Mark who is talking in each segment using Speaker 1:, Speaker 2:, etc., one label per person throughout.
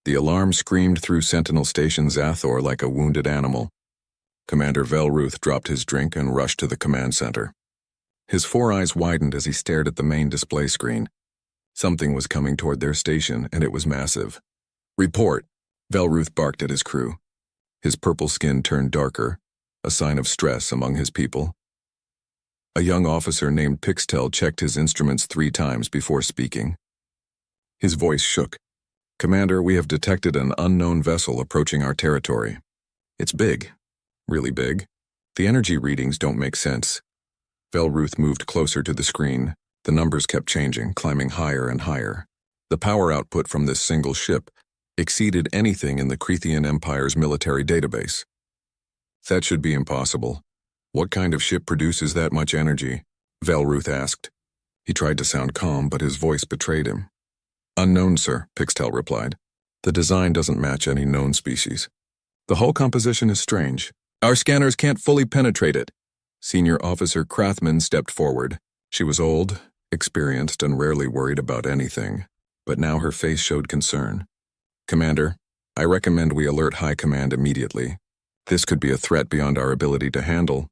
Speaker 1: The alarm screamed through Sentinel Station Zathor like a wounded animal. Commander Velruth dropped his drink and rushed to the command center. His four eyes widened as he stared at the main display screen. Something was coming toward their station, and it was massive. "Report," Velruth barked at his crew. His purple skin turned darker, a sign of stress among his people. A young officer named Pixtel checked his instruments 3 times before speaking. His voice shook. "Commander, we have detected an unknown vessel approaching our territory. It's big, really big. The energy readings don't make sense." Velruth moved closer to the screen. The numbers kept changing, climbing higher and higher. The power output from this single ship exceeded anything in the Crethean Empire's military database. "That should be impossible. What kind of ship produces that much energy?" Velruth asked. He tried to sound calm, but his voice betrayed him. "Unknown, sir," Pixtel replied. "The design doesn't match any known species. The hull composition is strange. Our scanners can't fully penetrate it." Senior Officer Krathman stepped forward. She was old, experienced, and rarely worried about anything, but now her face showed concern. "Commander, I recommend we alert High Command immediately. This could be a threat beyond our ability to handle."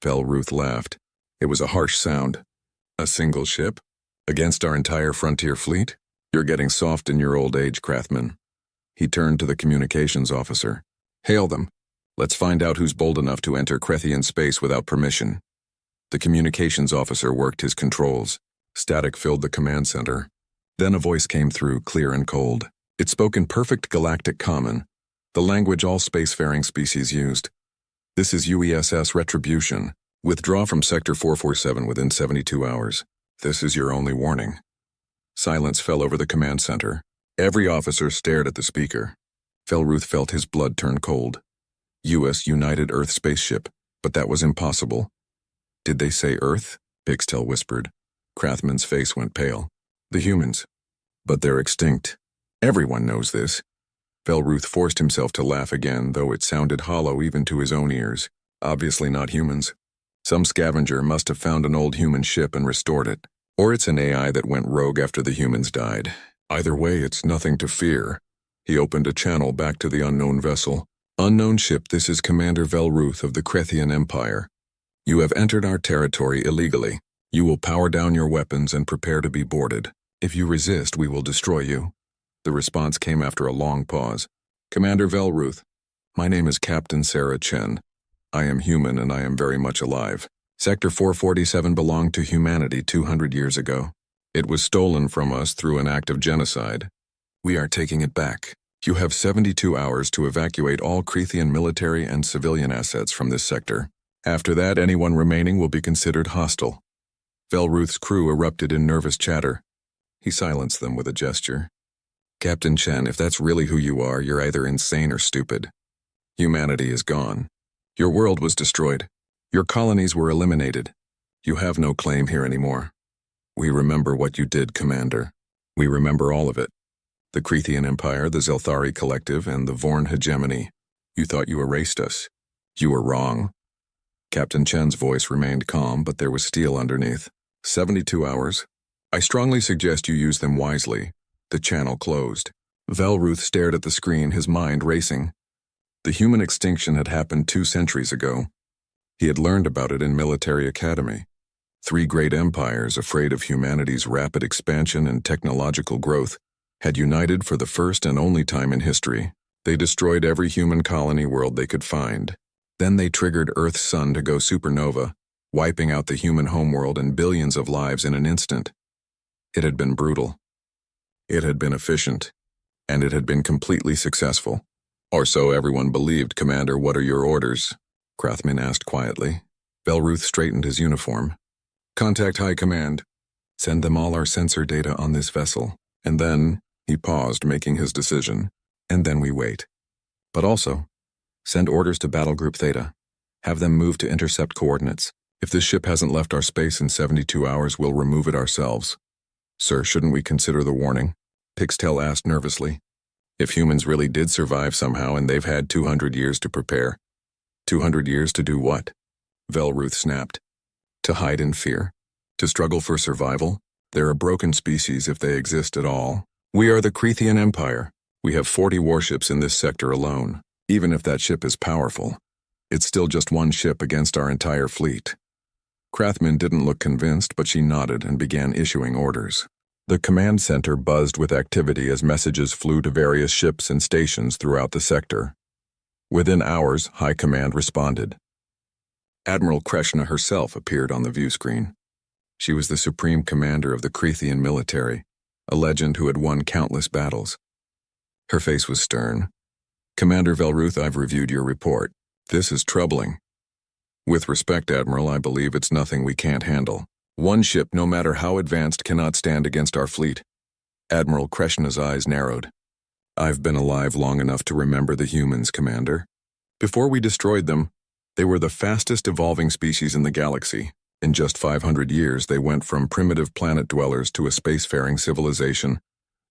Speaker 1: Velruth laughed. It was a harsh sound. "A single ship? Against our entire frontier fleet? You're getting soft in your old age, Krathman." He turned to the communications officer. "Hail them. Let's find out who's bold enough to enter Crethian space without permission." The communications officer worked his controls. Static filled the command center. Then a voice came through, clear and cold. It spoke in perfect galactic common, the language all spacefaring species used. "This is UESS Retribution. Withdraw from Sector 447 within 72 hours. This is your only warning." Silence fell over the command center. Every officer stared at the speaker. Velruth felt his blood turn cold. U.S. United Earth spaceship, but that was impossible. "Did they say Earth?" Pixtel whispered. Krathman's face went pale. "The humans. But they're extinct. Everyone knows this." Velruth forced himself to laugh again, though it sounded hollow even to his own ears. "Obviously not humans. Some scavenger must have found an old human ship and restored it. Or it's an AI that went rogue after the humans died. Either way, it's nothing to fear." He opened a channel back to the unknown vessel. "Unknown ship, this is Commander Velruth of the Crethian Empire. You have entered our territory illegally. You will power down your weapons and prepare to be boarded. If you resist, we will destroy you." The response came after a long pause. "Commander Velruth, my name is Captain Sarah Chen. I am human and I am very much alive. Sector 447 belonged to humanity 200 years ago. It was stolen from us through an act of genocide. We are taking it back. You have 72 hours to evacuate all Crethian military and civilian assets from this sector. After that, anyone remaining will be considered hostile." Velruth's crew erupted in nervous chatter. He silenced them with a gesture. "Captain Chen, if that's really who you are, you're either insane or stupid. Humanity is gone. Your world was destroyed. Your colonies were eliminated. You have no claim here anymore. We remember what you did, Commander. We remember all of it. The Crethean Empire, the Zelthari Collective, and the Vorn hegemony. You thought you erased us. You were wrong." Captain Chen's voice remained calm, but there was steel underneath. 72 hours. I strongly suggest you use them wisely." The channel closed. Velruth stared at the screen, his mind racing. The human extinction had happened 2 centuries ago. He had learned about it in military academy. 3 great empires, afraid of humanity's rapid expansion and technological growth, had united for the first and only time in history. They destroyed every human colony world they could find. Then they triggered Earth's sun to go supernova, wiping out the human homeworld and billions of lives in an instant. It had been brutal. It had been efficient. And it had been completely successful. "Or so everyone believed, Commander. What are your orders?" Krathman asked quietly. Velruth straightened his uniform. "Contact High Command. Send them all our sensor data on this vessel. And then," he paused, making his decision, "and then we wait. But also, send orders to Battle Group Theta. Have them move to intercept coordinates. If this ship hasn't left our space in 72 hours, we'll remove it ourselves." "Sir, shouldn't we consider the warning?" Pixtel asked nervously. "If humans really did survive somehow and they've had 200 years to prepare." 200 years to do what? Velruth snapped. To hide in fear? To struggle for survival? They're a broken species if they exist at all. We are the Crethean Empire. We have 40 warships in this sector alone. Even if that ship is powerful, it's still just one ship against our entire fleet. Krathmin didn't look convinced, but she nodded and began issuing orders. The command center buzzed with activity as messages flew to various ships and stations throughout the sector. Within hours, High Command responded. Admiral Kreshna herself appeared on the view screen. She was the supreme commander of the Krethian military, a legend who had won countless battles. Her face was stern. Commander Velruth, I've reviewed your report. This is troubling. With respect, Admiral, I believe it's nothing we can't handle. One ship, no matter how advanced, cannot stand against our fleet. Admiral Kreshna's eyes narrowed. I've been alive long enough to remember the humans, Commander. Before we destroyed them, they were the fastest evolving species in the galaxy. In just 500 years, they went from primitive planet dwellers to a spacefaring civilization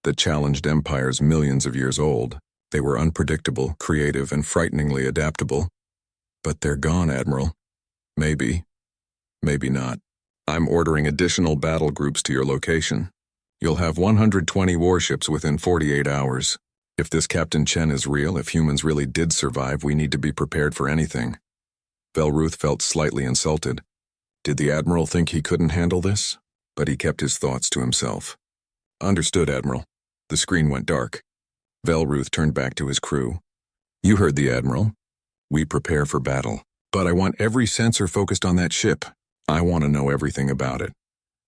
Speaker 1: that challenged empires millions of years old. They were unpredictable, creative, and frighteningly adaptable. But they're gone, Admiral. Maybe. Maybe not. I'm ordering additional battle groups to your location. You'll have 120 warships within 48 hours. If this Captain Chen is real, if humans really did survive, we need to be prepared for anything. Velruth felt slightly insulted. Did the Admiral think he couldn't handle this? But he kept his thoughts to himself. Understood, Admiral. The screen went dark. Velruth turned back to his crew. You heard the Admiral. We prepare for battle. But I want every sensor focused on that ship. I want to know everything about it.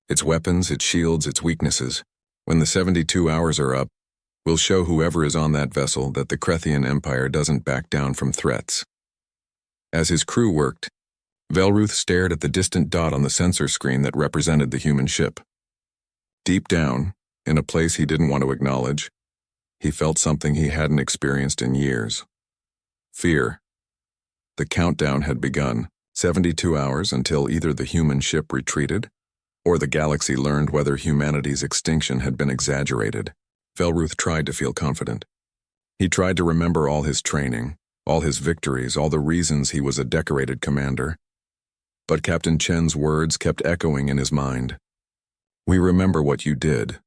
Speaker 1: Its weapons, its shields, its weaknesses. When the 72 hours are up, we'll show whoever is on that vessel that the Krethian Empire doesn't back down from threats. As his crew worked, Velruth stared at the distant dot on the sensor screen that represented the human ship. Deep down, in a place he didn't want to acknowledge, he felt something he hadn't experienced in years. Fear. The countdown had begun. 72 hours until either the human ship retreated or the galaxy learned whether humanity's extinction had been exaggerated. Velruth tried to feel confident. He tried to remember all his training, all his victories, all the reasons he was a decorated commander. But Captain Chen's words kept echoing in his mind. We remember what you did.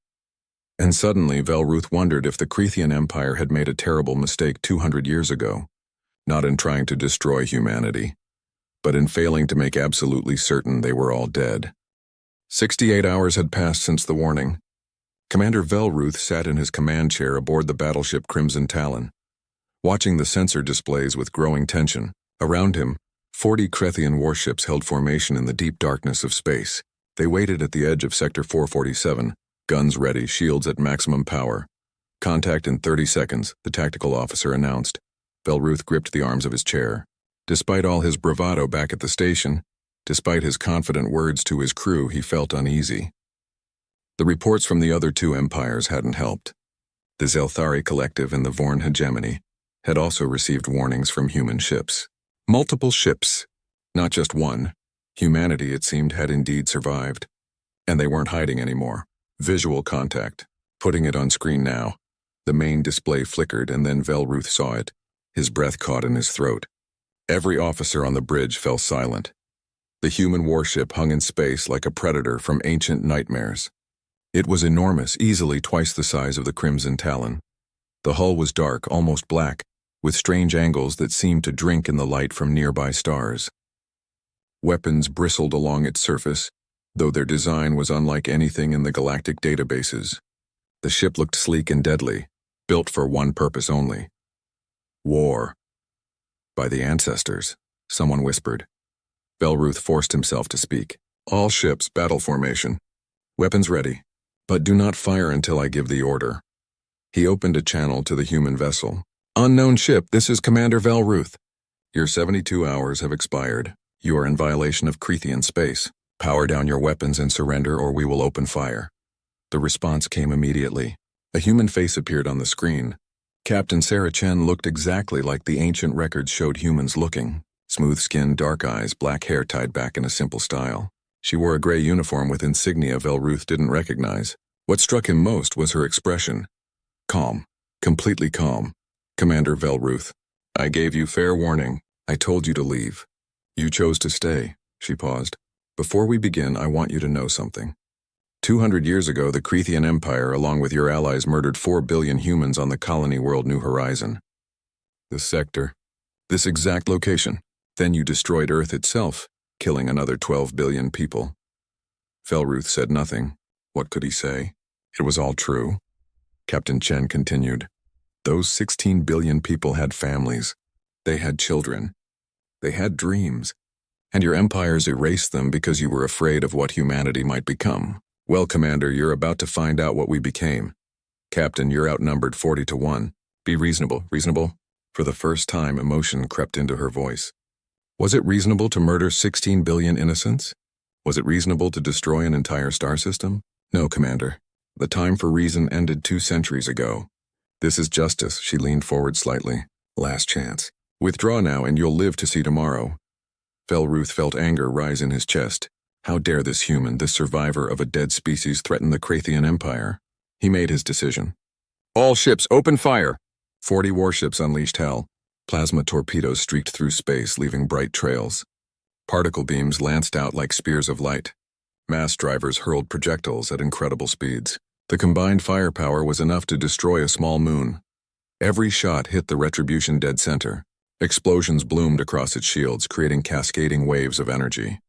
Speaker 1: And suddenly Velruth wondered if the Krethian Empire had made a terrible mistake 200 years ago, not in trying to destroy humanity, but in failing to make absolutely certain they were all dead. 68 hours had passed since the warning. Commander Velruth sat in his command chair aboard the battleship Crimson Talon, watching the sensor displays with growing tension. Around him, 40 Krethian warships held formation in the deep darkness of space. They waited at the edge of Sector 447, guns ready, shields at maximum power. Contact in 30 seconds, the tactical officer announced. Velruth gripped the arms of his chair. Despite all his bravado back at the station, despite his confident words to his crew, he felt uneasy. The reports from the other two empires hadn't helped. The Zelthari Collective and the Vorn Hegemony had also received warnings from human ships. Multiple ships, not just one. Humanity, it seemed, had indeed survived. And they weren't hiding anymore. Visual contact. Putting it on screen now. The main display flickered and then Velruth saw it. His breath caught in his throat. Every officer on the bridge fell silent. The human warship hung in space like a predator from ancient nightmares. It was enormous, easily twice the size of the Crimson Talon. The hull was dark, almost black, with strange angles that seemed to drink in the light from nearby stars. Weapons bristled along its surface, though their design was unlike anything in the galactic databases. The ship looked sleek and deadly, built for one purpose only. War. By the ancestors, someone whispered. Velruth forced himself to speak. All ships, battle formation. Weapons ready. But do not fire until I give the order. He opened a channel to the human vessel. Unknown ship, this is Commander Velruth. Your 72 hours have expired. You are in violation of Krethian space. Power down your weapons and surrender or we will open fire. The response came immediately. A human face appeared on the screen. Captain Sarah Chen looked exactly like the ancient records showed humans looking. Smooth skin, dark eyes, black hair tied back in a simple style. She wore a gray uniform with insignia Velruth didn't recognize. What struck him most was her expression. Calm. Completely calm. Commander Velruth, I gave you fair warning. I told you to leave. You chose to stay. She paused. Before we begin, I want you to know something. 200 years ago, the Cretan Empire, along with your allies, murdered 4 billion humans on the colony world New Horizon. This sector, this exact location. Then you destroyed Earth itself, killing another 12 billion people. Velruth said nothing. What could he say? It was all true. Captain Chen continued. Those 16 billion people had families. They had children. They had dreams. And your empires erased them because you were afraid of what humanity might become. Well, Commander, you're about to find out what we became. Captain, you're outnumbered 40-1. Be reasonable. Reasonable? For the first time, emotion crept into her voice. Was it reasonable to murder 16 billion innocents? Was it reasonable to destroy an entire star system? No, Commander. The time for reason ended 2 centuries ago. This is justice. She leaned forward slightly. Last chance. Withdraw now and you'll live to see tomorrow. Velruth felt anger rise in his chest. How dare this human, this survivor of a dead species, threaten the Cretan Empire? He made his decision. All ships, open fire! 40 warships unleashed hell. Plasma torpedoes streaked through space, leaving bright trails. Particle beams lanced out like spears of light. Mass drivers hurled projectiles at incredible speeds. The combined firepower was enough to destroy a small moon. Every shot hit the Retribution dead center. Explosions bloomed across its shields, creating cascading waves of energy.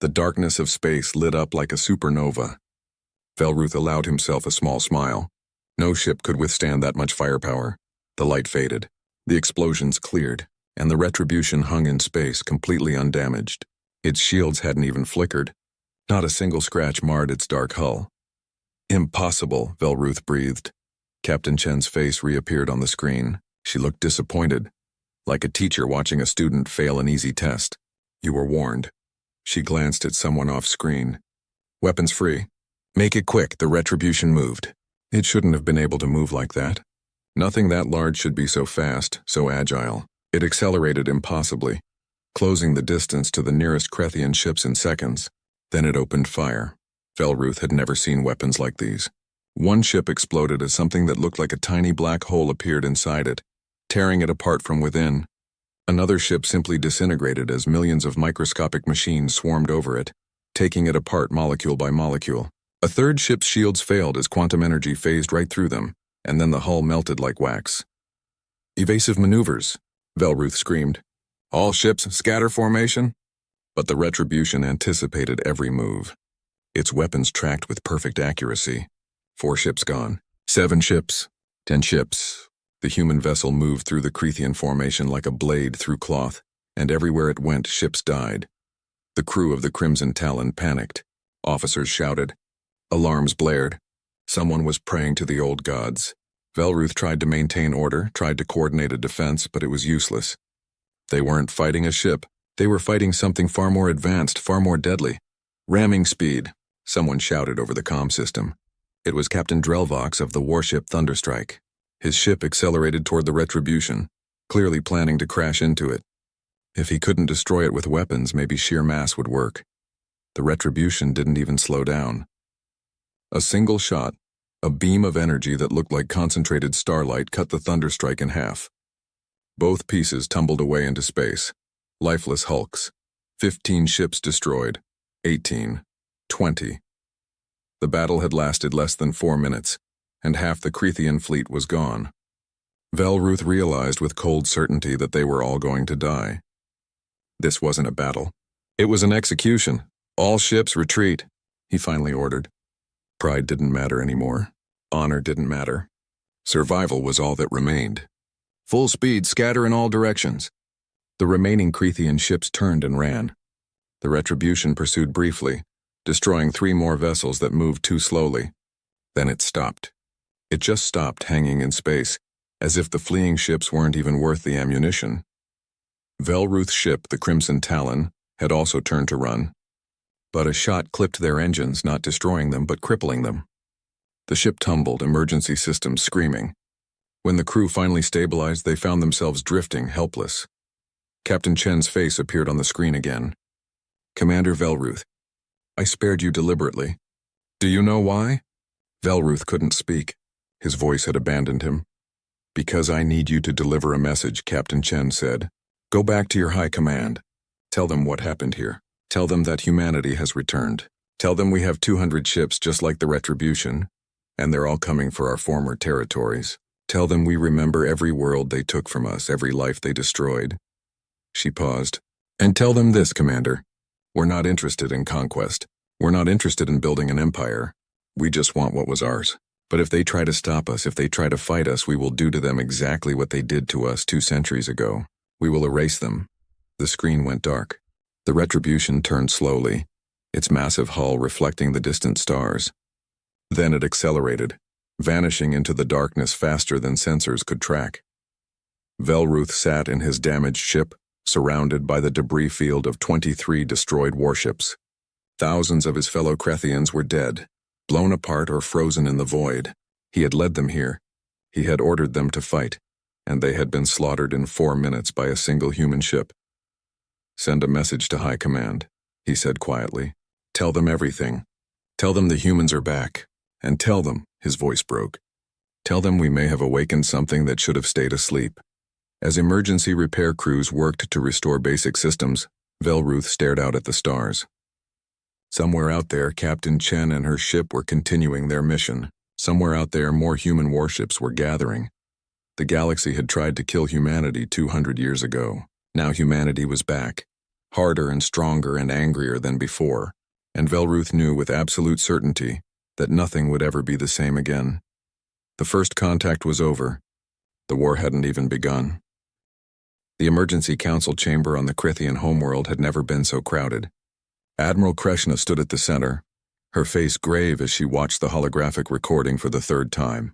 Speaker 1: The darkness of space lit up like a supernova. Velruth allowed himself a small smile. No ship could withstand that much firepower. The light faded. The explosions cleared, and the Retribution hung in space, completely undamaged. Its shields hadn't even flickered. Not a single scratch marred its dark hull. Impossible, Velruth breathed. Captain Chen's face reappeared on the screen. She looked disappointed, like a teacher watching a student fail an easy test. You were warned. She glanced at someone off screen. Weapons free. Make it quick, the Retribution moved. It shouldn't have been able to move like that. Nothing that large should be so fast, so agile. It accelerated impossibly, closing the distance to the nearest Cretan ships in seconds. Then it opened fire. Velruth had never seen weapons like these. One ship exploded as something that looked like a tiny black hole appeared inside it, tearing it apart from within. Another ship simply disintegrated as millions of microscopic machines swarmed over it, taking it apart molecule by molecule. A third ship's shields failed as quantum energy phased right through them, and then the hull melted like wax. Evasive maneuvers, Velruth screamed. All ships scatter formation? But the Retribution anticipated every move. Its weapons tracked with perfect accuracy. 4 ships gone. 7 ships. 10 ships. The human vessel moved through the Cretan formation like a blade through cloth, and everywhere it went, ships died. The crew of the Crimson Talon panicked. Officers shouted. Alarms blared. Someone was praying to the old gods. Velruth tried to maintain order, tried to coordinate a defense, but it was useless. They weren't fighting a ship. They were fighting something far more advanced, far more deadly. Ramming speed, someone shouted over the comm system. It was Captain Drelvox of the warship Thunderstrike. His ship accelerated toward the Retribution, clearly planning to crash into it. If he couldn't destroy it with weapons, maybe sheer mass would work. The Retribution didn't even slow down. A single shot, a beam of energy that looked like concentrated starlight, cut the Thunderstrike in half. Both pieces tumbled away into space. Lifeless hulks. 15 ships destroyed. 18. 20. The battle had lasted less than 4 minutes, and half the Cretan fleet was gone. Velruth realized with cold certainty that they were all going to die. This wasn't a battle. It was an execution. All ships retreat, he finally ordered. Pride didn't matter anymore. Honor didn't matter. Survival was all that remained. Full speed, scatter in all directions. The remaining Cretan ships turned and ran. The Retribution pursued briefly, destroying 3 more vessels that moved too slowly. Then it stopped. It just stopped hanging in space, as if the fleeing ships weren't even worth the ammunition. Velruth's ship, the Crimson Talon, had also turned to run. But a shot clipped their engines, not destroying them, but crippling them. The ship tumbled, emergency systems screaming. When the crew finally stabilized, they found themselves drifting, helpless. Captain Chen's face appeared on the screen again. Commander Velruth, I spared you deliberately. Do you know why? Velruth couldn't speak. His voice had abandoned him. Because I need you to deliver a message, Captain Chen said. Go back to your high command. Tell them what happened here. Tell them that humanity has returned. Tell them we have 200 ships just like the Retribution, and they're all coming for our former territories. Tell them we remember every world they took from us, every life they destroyed. She paused. And tell them this, Commander. We're not interested in conquest. We're not interested in building an empire. We just want what was ours. But if they try to stop us, if they try to fight us, we will do to them exactly what they did to us 2 centuries ago. We will erase them. The screen went dark. The Retribution turned slowly, its massive hull reflecting the distant stars. Then it accelerated, vanishing into the darkness faster than sensors could track. Velruth sat in his damaged ship, surrounded by the debris field of 23 destroyed warships. Thousands of his fellow Krethians were dead, blown apart or frozen in the void. He had led them here. He had ordered them to fight, and they had been slaughtered in 4 minutes by a single human ship. Send a message to High Command, he said quietly. Tell them everything. Tell them the humans are back. And tell them, his voice broke. Tell them we may have awakened something that should have stayed asleep. As emergency repair crews worked to restore basic systems, Velruth stared out at the stars. Somewhere out there, Captain Chen and her ship were continuing their mission. Somewhere out there, more human warships were gathering. The galaxy had tried to kill humanity 200 years ago. Now humanity was back, harder and stronger and angrier than before, and Velruth knew with absolute certainty that nothing would ever be the same again. The first contact was over. The war hadn't even begun. The emergency council chamber on the Krithian homeworld had never been so crowded. Admiral Kreshna stood at the center, her face grave as she watched the holographic recording for the 3rd time.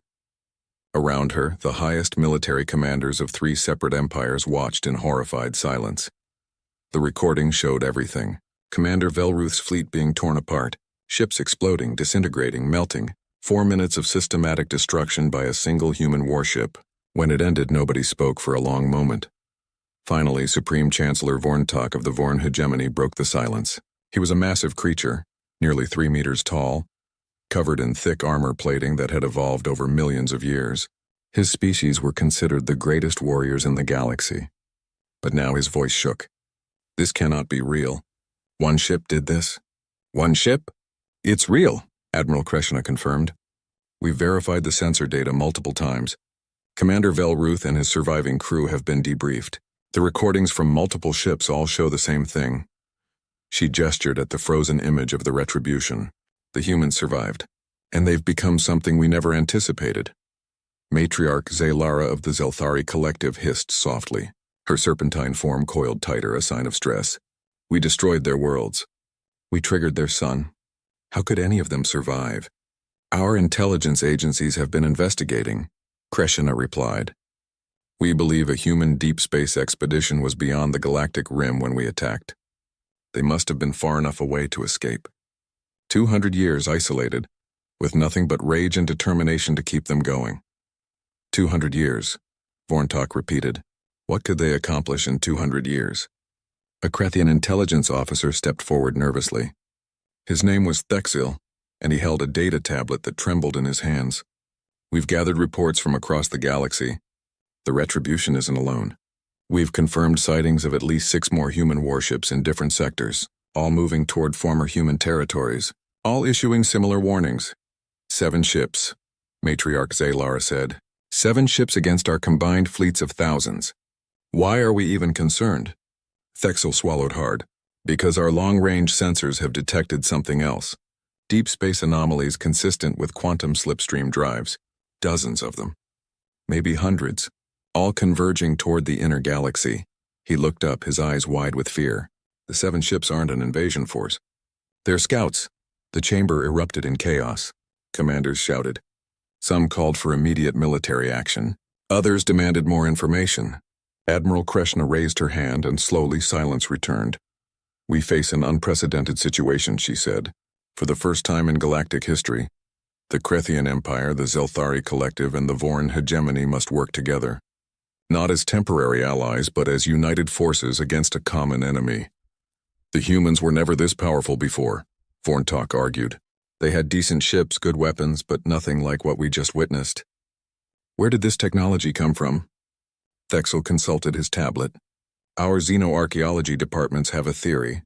Speaker 1: Around her, the highest military commanders of 3 separate empires watched in horrified silence. The recording showed everything. Commander Velruth's fleet being torn apart, ships exploding, disintegrating, melting, 4 minutes of systematic destruction by a single human warship. When it ended, nobody spoke for a long moment. Finally, Supreme Chancellor Vorntok of the Vorn hegemony broke the silence. He was a massive creature, nearly 3 meters tall, covered in thick armor plating that had evolved over millions of years. His species were considered the greatest warriors in the galaxy. But now his voice shook. This cannot be real. One ship did this? One ship? It's real, Admiral Kreshna confirmed. We've verified the sensor data multiple times. Commander Velruth and his surviving crew have been debriefed. The recordings from multiple ships all show the same thing. She gestured at the frozen image of the Retribution. The humans survived, and they've become something we never anticipated. Matriarch Zalara of the Zelthari Collective hissed softly. Her serpentine form coiled tighter, a sign of stress. We destroyed their worlds. We triggered their sun. How could any of them survive? Our intelligence agencies have been investigating, Kreshna replied. We believe a human deep space expedition was beyond the galactic rim when we attacked. They must have been far enough away to escape. 200 years isolated, with nothing but rage and determination to keep them going. 200 years, Vorntok repeated. What could they accomplish in 200 years? A Krethian intelligence officer stepped forward nervously. His name was Thexil, and he held a data tablet that trembled in his hands. We've gathered reports from across the galaxy. The Retribution isn't alone. We've confirmed sightings of at least 6 more human warships in different sectors, all moving toward former human territories, all issuing similar warnings. 7 ships, Matriarch Zalara said. 7 ships against our combined fleets of thousands. Why are we even concerned? Thexil swallowed hard. Because our long-range sensors have detected something else. Deep space anomalies consistent with quantum slipstream drives. Dozens of them. Maybe hundreds. All converging toward the inner galaxy. He looked up, his eyes wide with fear. The 7 ships aren't an invasion force. They're scouts. The chamber erupted in chaos. Commanders shouted. Some called for immediate military action. Others demanded more information. Admiral Kreshna raised her hand and slowly silence returned. We face an unprecedented situation, she said. For the first time in galactic history, the Krethian Empire, the Zelthari Collective, and the Vorn hegemony must work together. Not as temporary allies, but as united forces against a common enemy. The humans were never this powerful before, Vorntok argued. They had decent ships, good weapons, but nothing like what we just witnessed. Where did this technology come from? Thexil consulted his tablet. Our xenoarchaeology departments have a theory.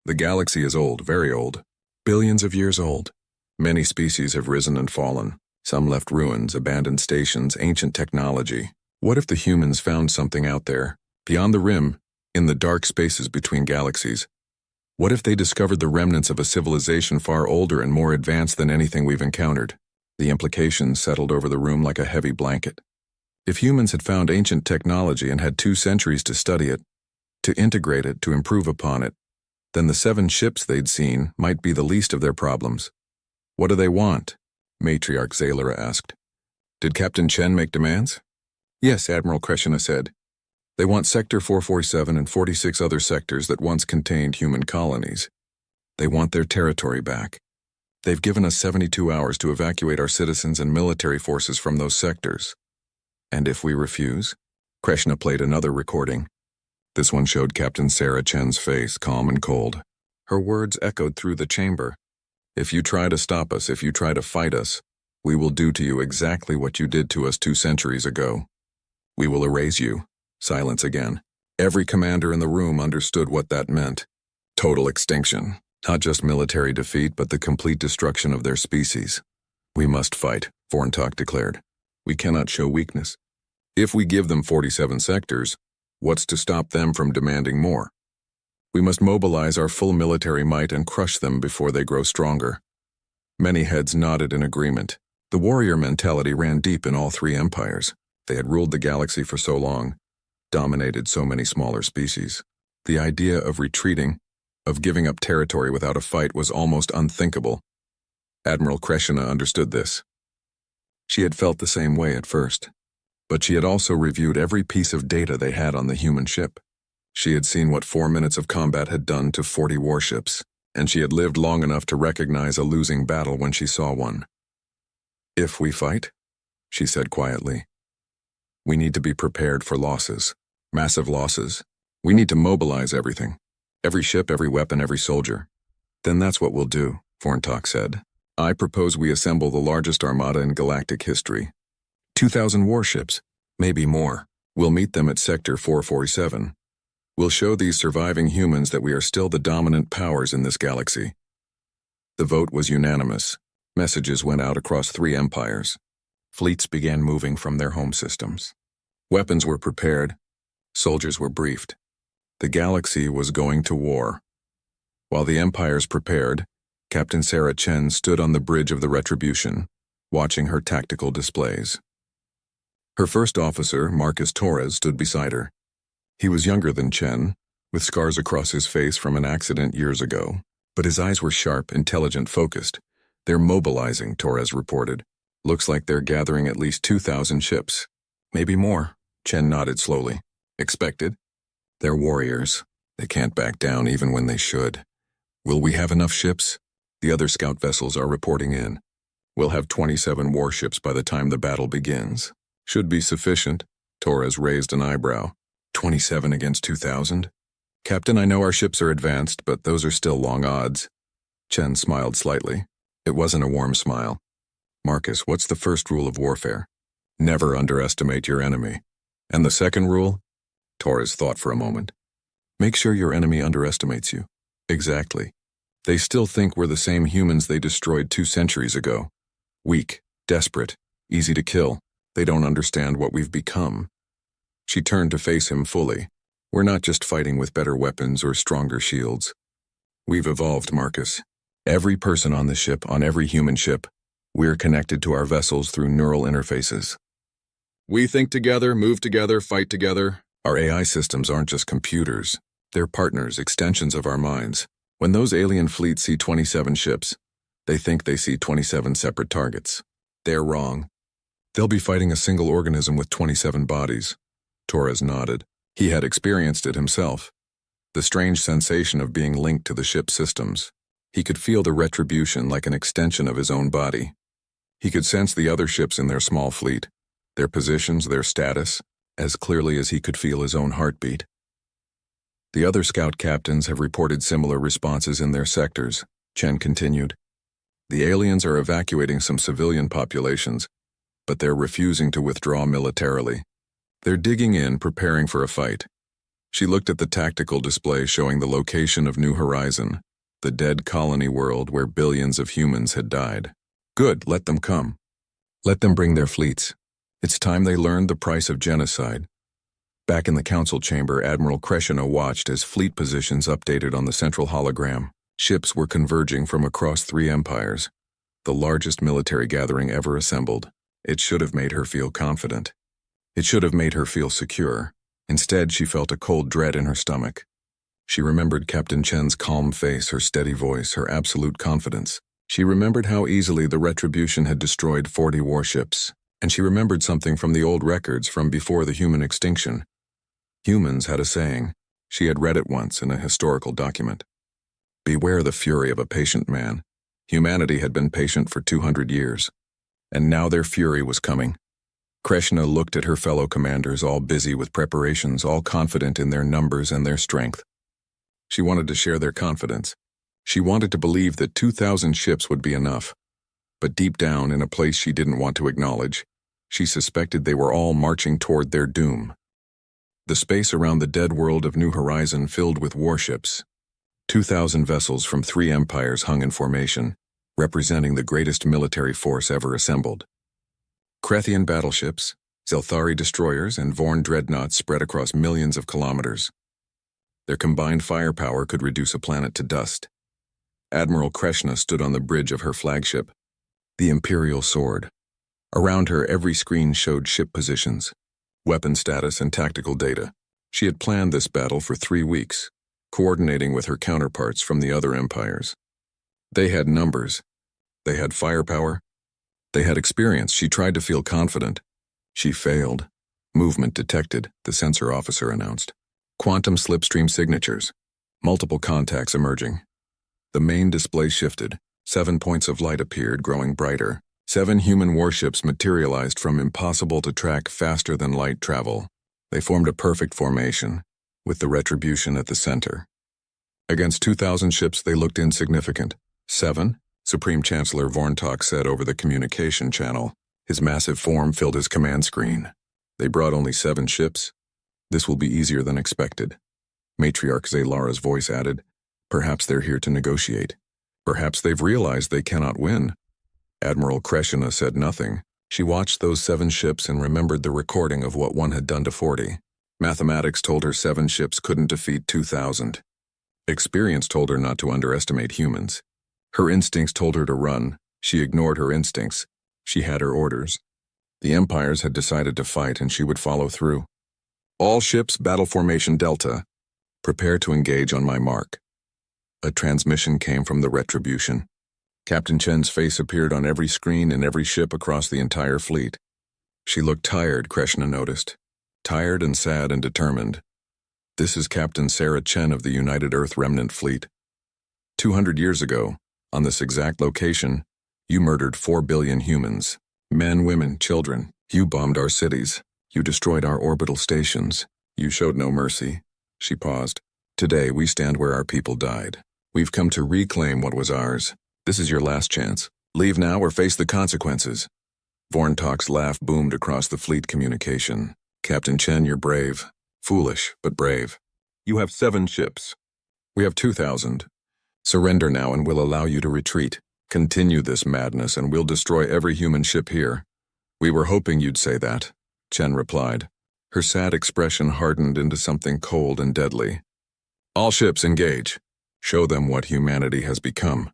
Speaker 1: The galaxy is old, very old. Billions of years old. Many species have risen and fallen. Some left ruins, abandoned stations, ancient technology. What if the humans found something out there, beyond the rim, in the dark spaces between galaxies? What if they discovered the remnants of a civilization far older and more advanced than anything we've encountered? The implications settled over the room like a heavy blanket. If humans had found ancient technology and had 2 centuries to study it, to integrate it, to improve upon it, then the 7 ships they'd seen might be the least of their problems. What do they want? Matriarch Zalera asked. Did Captain Chen make demands? Yes, Admiral Kreshna said. They want Sector 447 and 46 other sectors that once contained human colonies. They want their territory back. They've given us 72 hours to evacuate our citizens and military forces from those sectors. And if we refuse? Kreshna played another recording. This one showed Captain Sarah Chen's face, calm and cold. Her words echoed through the chamber. If you try to stop us, if you try to fight us, we will do to you exactly what you did to us 2 centuries ago. We will erase you. Silence again. Every commander in the room understood what that meant. Total extinction. Not just military defeat, but the complete destruction of their species. We must fight, Vorntok declared. We cannot show weakness. If we give them 47 sectors, what's to stop them from demanding more? We must mobilize our full military might and crush them before they grow stronger. Many heads nodded in agreement. The warrior mentality ran deep in all 3 empires. They had ruled the galaxy for so long, dominated so many smaller species. The idea of retreating, of giving up territory without a fight, was almost unthinkable. Admiral Kreshna understood this. She had felt the same way at first, but she had also reviewed every piece of data they had on the human ship. She had seen what 4 minutes of combat had done to 40 warships, and she had lived long enough to recognize a losing battle when she saw one. If we fight, she said quietly, we need to be prepared for losses, massive losses. We need to mobilize everything, every ship, every weapon, every soldier. Then that's what we'll do, Vorntok said. I propose we assemble the largest armada in galactic history. 2,000 warships, maybe more. We'll meet them at Sector 447. We'll show these surviving humans that we are still the dominant powers in this galaxy. The vote was unanimous. Messages went out across 3 empires. Fleets began moving from their home systems. Weapons were prepared. Soldiers were briefed. The galaxy was going to war. While the empires prepared, Captain Sarah Chen stood on the bridge of the Retribution, watching her tactical displays. Her first officer, Marcus Torres, stood beside her. He was younger than Chen, with scars across his face from an accident years ago, but his eyes were sharp, intelligent, focused. They're mobilizing, Torres reported. Looks like they're gathering at least 2,000 ships. Maybe more, Chen nodded slowly. Expected? They're warriors. They can't back down even when they should. Will we have enough ships? The other scout vessels are reporting in. We'll have 27 warships by the time the battle begins. Should be sufficient. Torres raised an eyebrow. 27 against 2,000? Captain, I know our ships are advanced, but those are still long odds. Chen smiled slightly. It wasn't a warm smile. Marcus, what's the first rule of warfare? Never underestimate your enemy. And the second rule? Torres thought for a moment. Make sure your enemy underestimates you. Exactly. They still think we're the same humans they destroyed 2 centuries ago. Weak, desperate, easy to kill. They don't understand what we've become. She turned to face him fully. We're not just fighting with better weapons or stronger shields. We've evolved, Marcus. Every person on the ship, on every human ship, we're connected to our vessels through neural interfaces. We think together, move together, fight together. Our AI systems aren't just computers. They're partners, extensions of our minds. When those alien fleets see 27 ships, they think they see 27 separate targets. They're wrong. They'll be fighting a single organism with 27 bodies. Torres nodded. He had experienced it himself. The strange sensation of being linked to the ship's systems. He could feel the retribution like an extension of his own body. He could sense the other ships in their small fleet, their positions, their status, as clearly as he could feel his own heartbeat. The other scout captains have reported similar responses in their sectors, Chen continued. The aliens are evacuating some civilian populations, but they're refusing to withdraw militarily. They're digging in, preparing for a fight. She looked at the tactical display showing the location of New Horizon, the dead colony world where billions of humans had died. Good, let them come. Let them bring their fleets. It's time they learned the price of genocide. Back in the council chamber, Admiral Kreshina watched as fleet positions updated on the central hologram. Ships were converging from across 3 empires, the largest military gathering ever assembled. It should have made her feel confident. It should have made her feel secure. Instead, she felt a cold dread in her stomach. She remembered Captain Chen's calm face, her steady voice, her absolute confidence. She remembered how easily the Retribution had destroyed 40 warships, and she remembered something from the old records from before the human extinction. Humans had a saying. She had read it once in a historical document. Beware the fury of a patient man. Humanity had been patient for 200 years, and now their fury was coming. Kreshina looked at her fellow commanders, all busy with preparations, all confident in their numbers and their strength. She wanted to share their confidence. She wanted to believe that 2,000 ships would be enough. But deep down, in a place she didn't want to acknowledge, she suspected they were all marching toward their doom. The space around the dead world of New Horizon filled with warships. 2,000 vessels from 3 empires hung in formation, representing the greatest military force ever assembled. Krethian battleships, Zelthari destroyers, and Vorn dreadnoughts spread across millions of kilometers. Their combined firepower could reduce a planet to dust. Admiral Kreshina stood on the bridge of her flagship, the Imperial Sword. Around her, every screen showed ship positions, weapon status, and tactical data. She had planned this battle for 3 weeks, coordinating with her counterparts from the other empires. They had numbers. They had firepower. They had experience. She tried to feel confident. She failed. Movement detected, the sensor officer announced. Quantum slipstream signatures. Multiple contacts emerging. The main display shifted. 7 points of light appeared, growing brighter. 7 human warships materialized from impossible to track faster than light travel. They formed a perfect formation, with the Retribution at the center. Against 2,000 ships, they looked insignificant. 7? Supreme Chancellor Vorntok said over the communication channel. His massive form filled his command screen. They brought only 7 ships. This will be easier than expected. Matriarch Zalara's voice added, perhaps they're here to negotiate. Perhaps they've realized they cannot win. Admiral Kreshina said nothing. She watched those 7 ships and remembered the recording of what one had done to 40. Mathematics told her 7 ships couldn't defeat 2,000. Experience told her not to underestimate humans. Her instincts told her to run. She ignored her instincts. She had her orders. The empires had decided to fight, and she would follow through. All ships, battle formation Delta. Prepare to engage on my mark. A transmission came from the Retribution. Captain Chen's face appeared on every screen in every ship across the entire fleet. She looked tired, Kreshina noticed. Tired and sad and determined. This is Captain Sarah Chen of the United Earth Remnant Fleet. 200 years ago, on this exact location, you murdered 4 billion humans. Men, women, children. You bombed our cities. You destroyed our orbital stations. You showed no mercy. She paused. Today, we stand where our people died. We've come to reclaim what was ours. This is your last chance. Leave now or face the consequences. Vorntok's laugh boomed across the fleet communication. Captain Chen, you're brave. Foolish, but brave. You have 7 ships. We have 2,000. Surrender now and we'll allow you to retreat. Continue this madness and we'll destroy every human ship here. We were hoping you'd say that, Chen replied. Her sad expression hardened into something cold and deadly. All ships engage. Show them what humanity has become.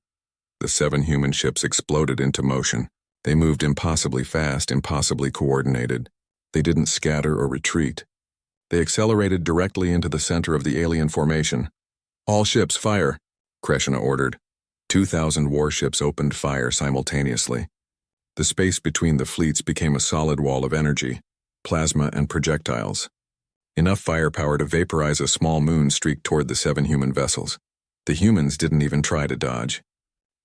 Speaker 1: The 7 human ships exploded into motion. They moved impossibly fast, impossibly coordinated. They didn't scatter or retreat. They accelerated directly into the center of the alien formation. All ships fire, Kreshina ordered. 2,000 warships opened fire simultaneously. The space between the fleets became a solid wall of energy, plasma and projectiles. Enough firepower to vaporize a small moon streaked toward the 7 human vessels. The humans didn't even try to dodge.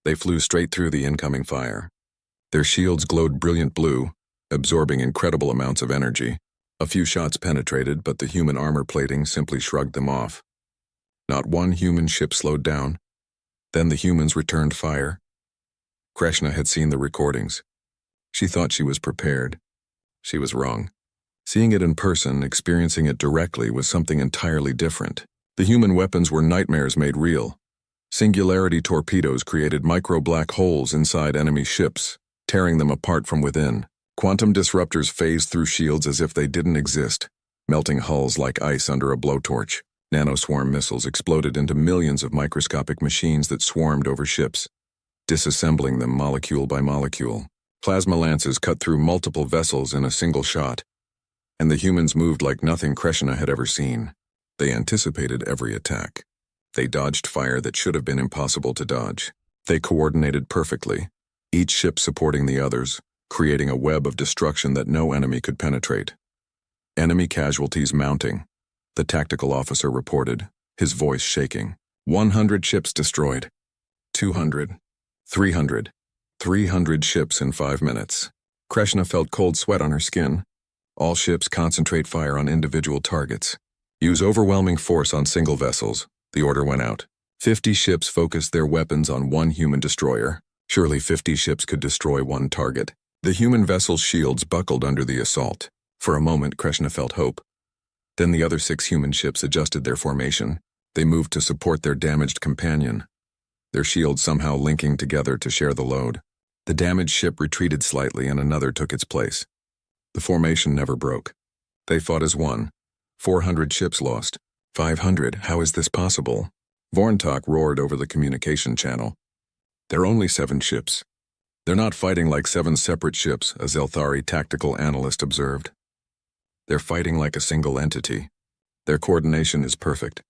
Speaker 1: They flew straight through the incoming fire. Their shields glowed brilliant blue, absorbing incredible amounts of energy. A few shots penetrated, but the human armor plating simply shrugged them off. Not one human ship slowed down. Then the humans returned fire. Kreshina had seen the recordings. She thought she was prepared. She was wrong. Seeing it in person, experiencing it directly, was something entirely different. The human weapons were nightmares made real. Singularity torpedoes created micro-black holes inside enemy ships, tearing them apart from within. Quantum disruptors phased through shields as if they didn't exist, melting hulls like ice under a blowtorch. Nanoswarm missiles exploded into millions of microscopic machines that swarmed over ships, disassembling them molecule by molecule. Plasma lances cut through multiple vessels in a single shot, and the humans moved like nothing Krishna had ever seen. They anticipated every attack. They dodged fire that should have been impossible to dodge. They coordinated perfectly, each ship supporting the others, creating a web of destruction that no enemy could penetrate. Enemy casualties mounting, the tactical officer reported, his voice shaking. 100 ships destroyed. 200. 300. 300 ships in 5 minutes. Krishna felt cold sweat on her skin. All ships concentrate fire on individual targets. Use overwhelming force on single vessels. The order went out. 50 ships focused their weapons on one human destroyer. Surely 50 ships could destroy one target. The human vessel's shields buckled under the assault. For a moment, Krishna felt hope. Then the other 6 human ships adjusted their formation. They moved to support their damaged companion, their shields somehow linking together to share the load. The damaged ship retreated slightly and another took its place. The formation never broke. They fought as one. 400 ships lost. 500, how is this possible? Vorntok roared over the communication channel. They're only 7 ships. They're not fighting like 7 separate ships, a Zelthari tactical analyst observed. They're fighting like a single entity. Their coordination is perfect.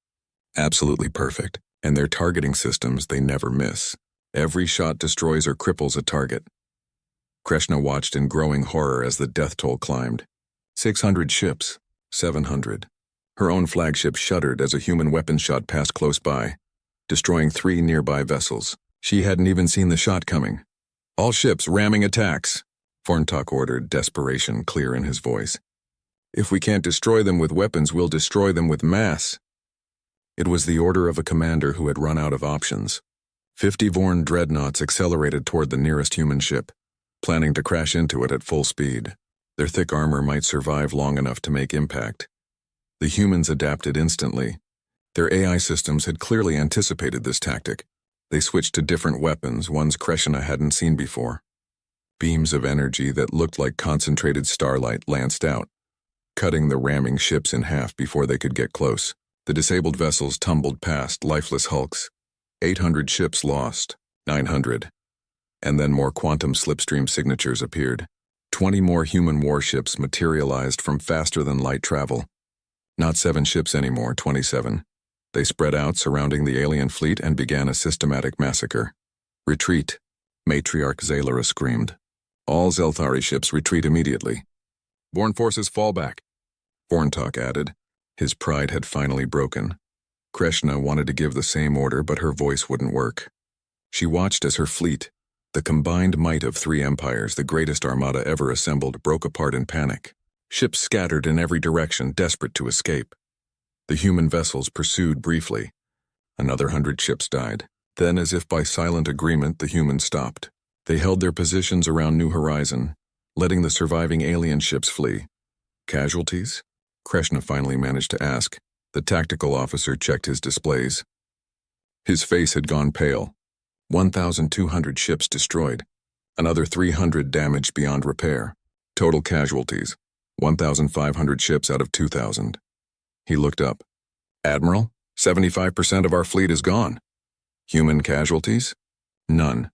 Speaker 1: Absolutely perfect. And their targeting systems, they never miss. Every shot destroys or cripples a target. Krishna watched in growing horror as the death toll climbed. 600 ships. 700. Her own flagship shuddered as a human weapon shot passed close by, destroying 3 nearby vessels. She hadn't even seen the shot coming. All ships ramming attacks, Vorntok ordered, desperation clear in his voice. If we can't destroy them with weapons, we'll destroy them with mass. It was the order of a commander who had run out of options. 50 Vorn dreadnoughts accelerated toward the nearest human ship, planning to crash into it at full speed. Their thick armor might survive long enough to make impact. The humans adapted instantly. Their AI systems had clearly anticipated this tactic. They switched to different weapons, ones Krishna hadn't seen before. Beams of energy that looked like concentrated starlight lanced out, cutting the ramming ships in half before they could get close. The disabled vessels tumbled past, lifeless hulks. 800 ships lost. 900. And then more quantum slipstream signatures appeared. 20 more human warships materialized from faster-than-light travel. Not 7 ships anymore, 27. They spread out surrounding the alien fleet and began a systematic massacre. Retreat, Matriarch Zalara screamed. All Zelthari ships retreat immediately. Vorn forces fall back, Vorntok added. His pride had finally broken. Krishna wanted to give the same order, but her voice wouldn't work. She watched as her fleet, the combined might of 3 empires, the greatest armada ever assembled, broke apart in panic. Ships scattered in every direction, desperate to escape. The human vessels pursued briefly. Another 100 ships died. Then, as if by silent agreement, the humans stopped. They held their positions around New Horizon, letting the surviving alien ships flee. Casualties? Krishna finally managed to ask. The tactical officer checked his displays. His face had gone pale. 1,200 ships destroyed. Another 300 damaged beyond repair. Total casualties. 1,500 ships out of 2,000. He looked up. Admiral, 75% of our fleet is gone. Human casualties? None.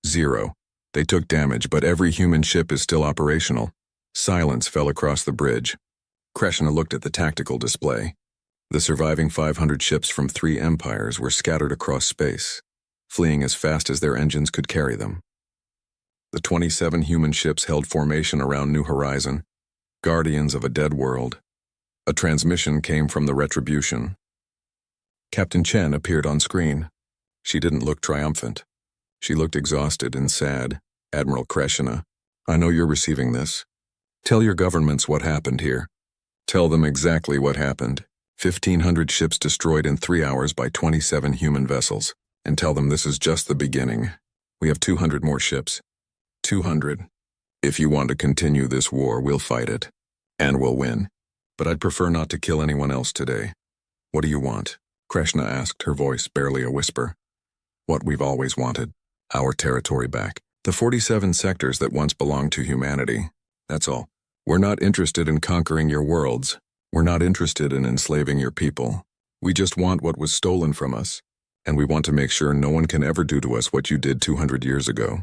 Speaker 1: 0. They took damage, but every human ship is still operational. Silence fell across the bridge. Krishna looked at the tactical display. The surviving 500 ships from 3 empires were scattered across space, fleeing as fast as their engines could carry them. The 27 human ships held formation around New Horizon, guardians of a dead world. A transmission came from the Retribution. Captain Chen appeared on screen. She didn't look triumphant. She looked exhausted and sad. Admiral Krishna, I know you're receiving this. Tell your governments what happened here. Tell them exactly what happened. 1,500 ships destroyed in 3 hours by 27 human vessels. And tell them this is just the beginning. We have 200 more ships. 200. If you want to continue this war, we'll fight it. And we'll win. But I'd prefer not to kill anyone else today. What do you want? Krishna asked, her voice barely a whisper. What we've always wanted. Our territory back. The 47 sectors that once belonged to humanity. That's all. We're not interested in conquering your worlds. We're not interested in enslaving your people. We just want what was stolen from us. And we want to make sure no one can ever do to us what you did 200 years ago.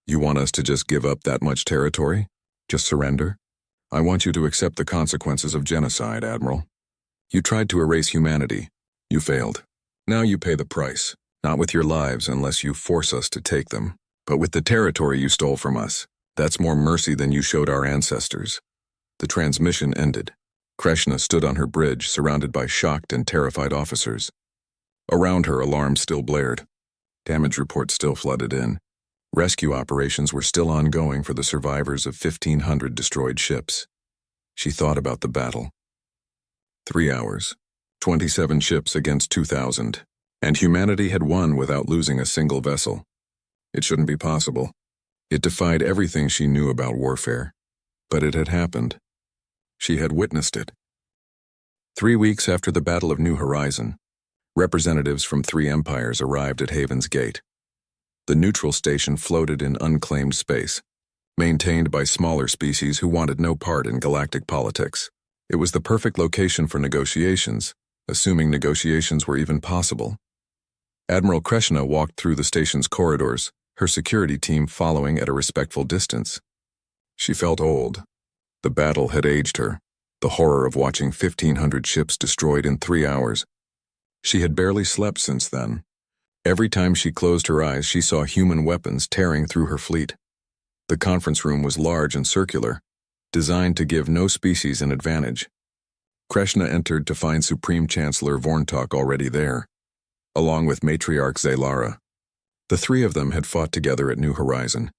Speaker 1: You want us to just give up that much territory? Just surrender? I want you to accept the consequences of genocide, Admiral. You tried to erase humanity. You failed. Now you pay the price, not with your lives unless you force us to take them, but with the territory you stole from us. That's more mercy than you showed our ancestors. The transmission ended. Krishna stood on her bridge, surrounded by shocked and terrified officers. Around her, alarms still blared. Damage reports still flooded in. Rescue operations were still ongoing for the survivors of 1,500 destroyed ships. She thought about the battle. 3 hours, 27 ships against 2,000, and humanity had won without losing a single vessel. It shouldn't be possible. It defied everything she knew about warfare. But it had happened. She had witnessed it. 3 weeks after the Battle of New Horizon, representatives from 3 empires arrived at Haven's Gate. The neutral station floated in unclaimed space, maintained by smaller species who wanted no part in galactic politics. It was the perfect location for negotiations, assuming negotiations were even possible. Admiral Krishna walked through the station's corridors, her security team following at a respectful distance. She felt old. The battle had aged her, the horror of watching 1,500 ships destroyed in 3 hours. She had barely slept since then. Every time she closed her eyes, she saw human weapons tearing through her fleet. The conference room was large and circular, designed to give no species an advantage. Krishna entered to find Supreme Chancellor Vorntok already there, along with Matriarch Zaylara. The 3 of them had fought together at New Horizon.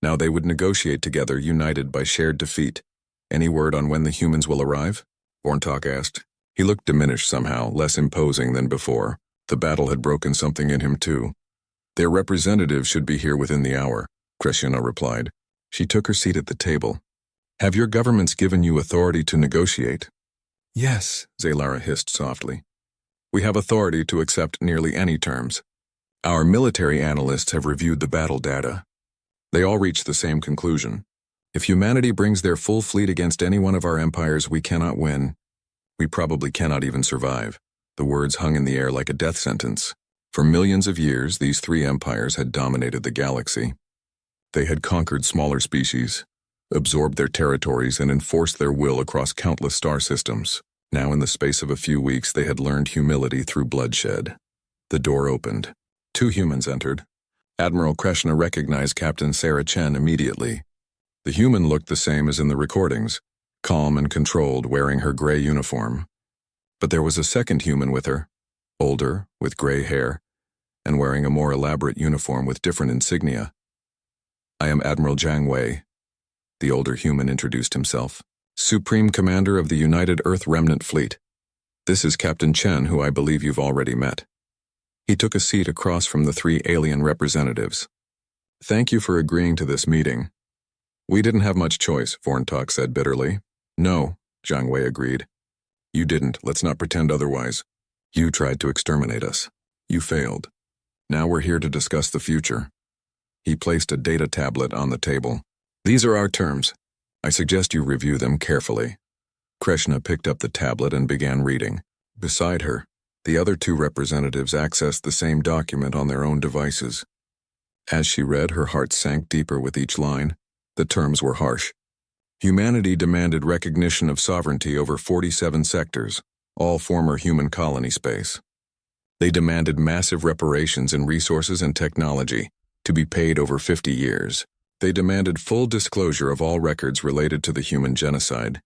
Speaker 1: Now they would negotiate together, united by shared defeat. Any word on when the humans will arrive? Vorntok asked. He looked diminished somehow, less imposing than before. The battle had broken something in him too. Their representative should be here within the hour, Krishna replied. She took her seat at the table. Have your governments given you authority to negotiate? Yes, Zaylara hissed softly. We have authority to accept nearly any terms. Our military analysts have reviewed the battle data. They all reached the same conclusion. If humanity brings their full fleet against any one of our empires, we cannot win. We probably cannot even survive. The words hung in the air like a death sentence. For millions of years, these 3 empires had dominated the galaxy. They had conquered smaller species, absorbed their territories, and enforced their will across countless star systems. Now, in the space of a few weeks, they had learned humility through bloodshed. The door opened. 2 humans entered. Admiral Krishna recognized Captain Sarah Chen immediately. The human looked the same as in the recordings, calm and controlled, wearing her gray uniform. But there was a second human with her, older, with gray hair, and wearing a more elaborate uniform with different insignia. I am Admiral Jiang Wei. The older human introduced himself. Supreme Commander of the United Earth Remnant Fleet. This is Captain Chen, who I believe you've already met. He took a seat across from the 3 alien representatives. Thank you for agreeing to this meeting. We didn't have much choice, Vorntok said bitterly. No, Jiang Wei agreed. You didn't, let's not pretend otherwise. You tried to exterminate us. You failed. Now we're here to discuss the future. He placed a data tablet on the table. These are our terms. I suggest you review them carefully. Krishna picked up the tablet and began reading. Beside her, the other 2 representatives accessed the same document on their own devices. As she read, her heart sank deeper with each line. The terms were harsh. Humanity demanded recognition of sovereignty over 47 sectors, all former human colony space. They demanded massive reparations in resources and technology, to be paid over 50 years. They demanded full disclosure of all records related to the human genocide,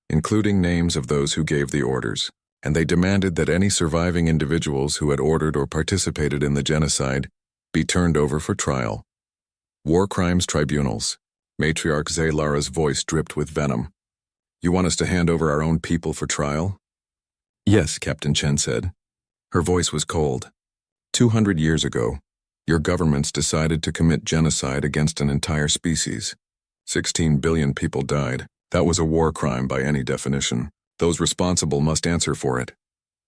Speaker 1: including names of those who gave the orders. And they demanded that any surviving individuals who had ordered or participated in the genocide be turned over for trial. War crimes tribunals. Matriarch Zaylara's voice dripped with venom. You want us to hand over our own people for trial? Yes, Captain Chen said. Her voice was cold. 200 years ago, your governments decided to commit genocide against an entire species. 16 billion people died. That was a war crime by any definition. Those responsible must answer for it.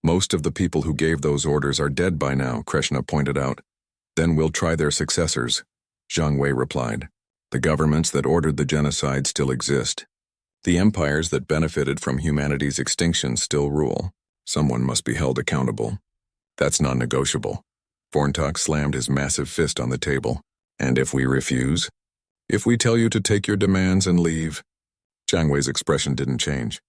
Speaker 1: Most of the people who gave those orders are dead by now, Krishna pointed out. Then we'll try their successors, Zhang Wei replied. The governments that ordered the genocide still exist. The empires that benefited from humanity's extinction still rule. Someone must be held accountable. That's non-negotiable. Vorntok slammed his massive fist on the table. And if we refuse? If we tell you to take your demands and leave? Zhang Wei's expression didn't change.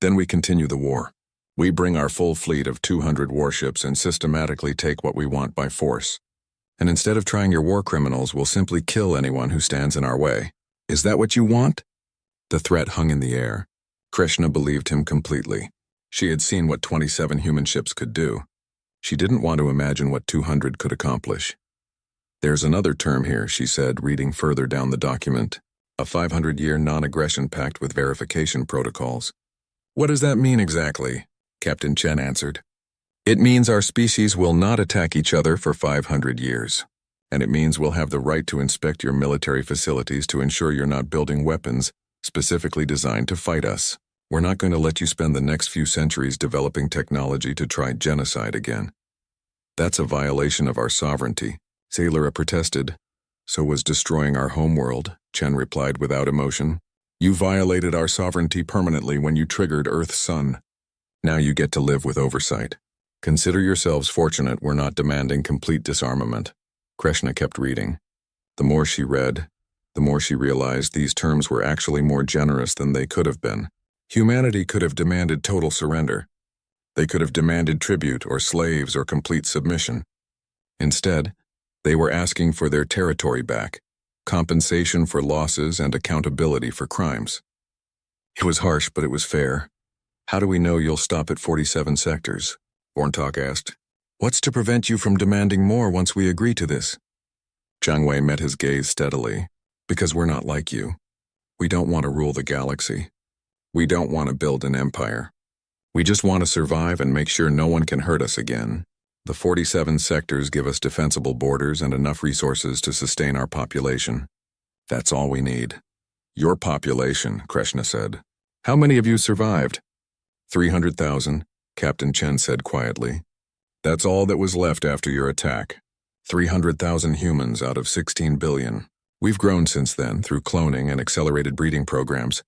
Speaker 1: Then we continue the war. We bring our full fleet of 200 warships and systematically take what we want by force. And instead of trying your war criminals, we'll simply kill anyone who stands in our way. Is that what you want? The threat hung in the air. Krishna believed him completely. She had seen what 27 human ships could do. She didn't want to imagine what 200 could accomplish. There's another term here, she said, reading further down the document. A 500-year non-aggression pact with verification protocols. What does that mean exactly? Captain Chen answered. It means our species will not attack each other for 500 years. And it means we'll have the right to inspect your military facilities to ensure you're not building weapons specifically designed to fight us. We're not going to let you spend the next few centuries developing technology to try genocide again. That's a violation of our sovereignty, Zaylura protested. So was destroying our homeworld, Chen replied without emotion. You violated our sovereignty permanently when you triggered Earth's sun. Now you get to live with oversight. Consider yourselves fortunate we're not demanding complete disarmament. Krishna kept reading. The more she read, the more she realized these terms were actually more generous than they could have been. Humanity could have demanded total surrender. They could have demanded tribute or slaves or complete submission. Instead, they were asking for their territory back, compensation for losses and accountability for crimes. It was harsh, but it was fair. How do we know you'll stop at 47 sectors? Vorntok asked. What's to prevent you from demanding more once we agree to this? Zhang Wei met his gaze steadily. Because we're not like you. We don't want to rule the galaxy. We don't want to build an empire. We just want to survive and make sure no one can hurt us again. The 47 sectors give us defensible borders and enough resources to sustain our population. That's all we need. Your population, Krishna said. How many of you survived? 300,000, Captain Chen said quietly. That's all that was left after your attack. 300,000 humans out of 16 billion. We've grown since then through cloning and accelerated breeding programs,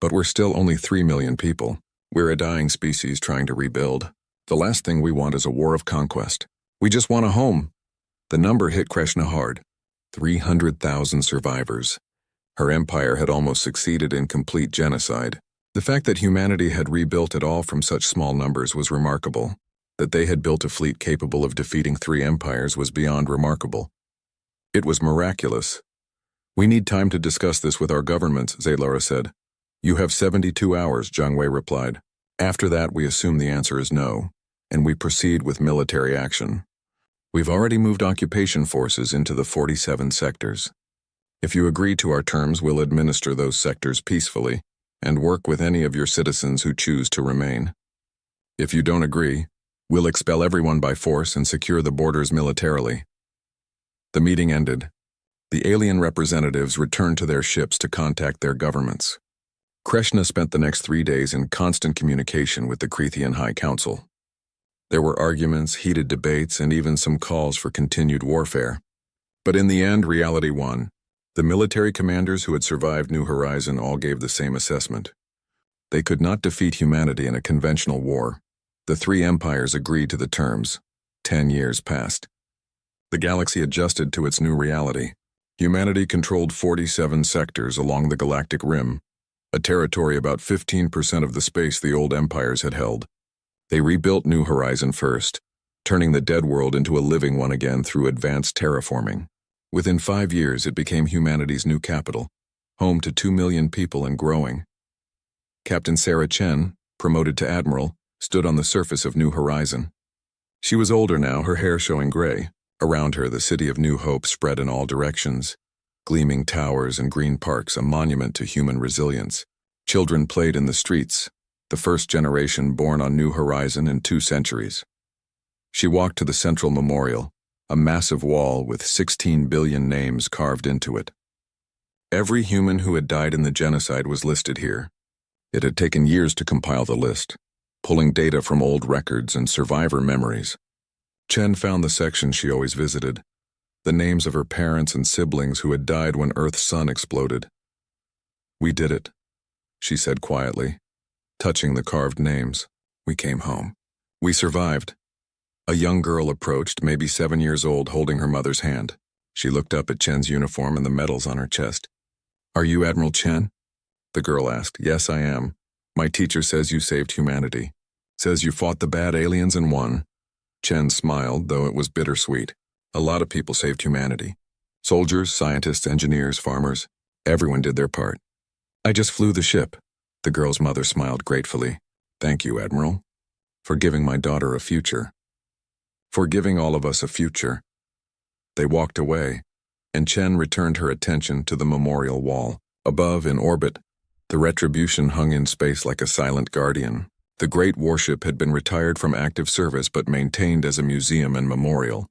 Speaker 1: but we're still only 3 million people. We're a dying species trying to rebuild. The last thing we want is a war of conquest. We just want a home. The number hit Krishna hard. 300,000 survivors. Her empire had almost succeeded in complete genocide. The fact that humanity had rebuilt at all from such small numbers was remarkable. That they had built a fleet capable of defeating 3 empires was beyond remarkable. It was miraculous. We need time to discuss this with our governments, Zaylura said. You have 72 hours, Zhang Wei replied. After that, we assume the answer is no, and we proceed with military action. We've already moved occupation forces into the 47 sectors. If you agree to our terms, we'll administer those sectors peacefully and work with any of your citizens who choose to remain. If you don't agree, we'll expel everyone by force and secure the borders militarily. The meeting ended. The alien representatives returned to their ships to contact their governments. Krishna spent the next 3 days in constant communication with the Cretan High Council. There were arguments, heated debates, and even some calls for continued warfare. But in the end, reality won. The military commanders who had survived New Horizon all gave the same assessment. They could not defeat humanity in a conventional war. The 3 empires agreed to the terms. 10 years passed. The galaxy adjusted to its new reality. Humanity controlled 47 sectors along the galactic rim, a territory about 15% of the space the old empires had held. They rebuilt New Horizon first, turning the dead world into a living one again through advanced terraforming. Within 5 years, it became humanity's new capital, home to 2 million people and growing. Captain Sarah Chen, promoted to admiral, stood on the surface of New Horizon. She was older now, her hair showing gray. Around her, the city of New Hope spread in all directions. Gleaming towers and green parks, a monument to human resilience. Children played in the streets, the first generation born on New Horizon in 2 centuries. She walked to the central memorial, a massive wall with 16 billion names carved into it. Every human who had died in the genocide was listed here. It had taken years to compile the list, pulling data from old records and survivor memories. Chen found the section she always visited, the names of her parents and siblings who had died when Earth's sun exploded. "We did it," she said quietly, touching the carved names. "We came home. We survived." A young girl approached, maybe 7 years old, holding her mother's hand. She looked up at Chen's uniform and the medals on her chest. "Are you Admiral Chen?" the girl asked. "Yes, I am. My teacher says you saved humanity. Says you fought the bad aliens and won." Chen smiled, though it was bittersweet. "A lot of people saved humanity. Soldiers, scientists, engineers, farmers. Everyone did their part. I just flew the ship." The girl's mother smiled gratefully. "Thank you, Admiral, for giving my daughter a future. For giving all of us a future." They walked away, and Chen returned her attention to the memorial wall. Above, in orbit, the Retribution hung in space like a silent guardian. The great warship had been retired from active service but maintained as a museum and memorial.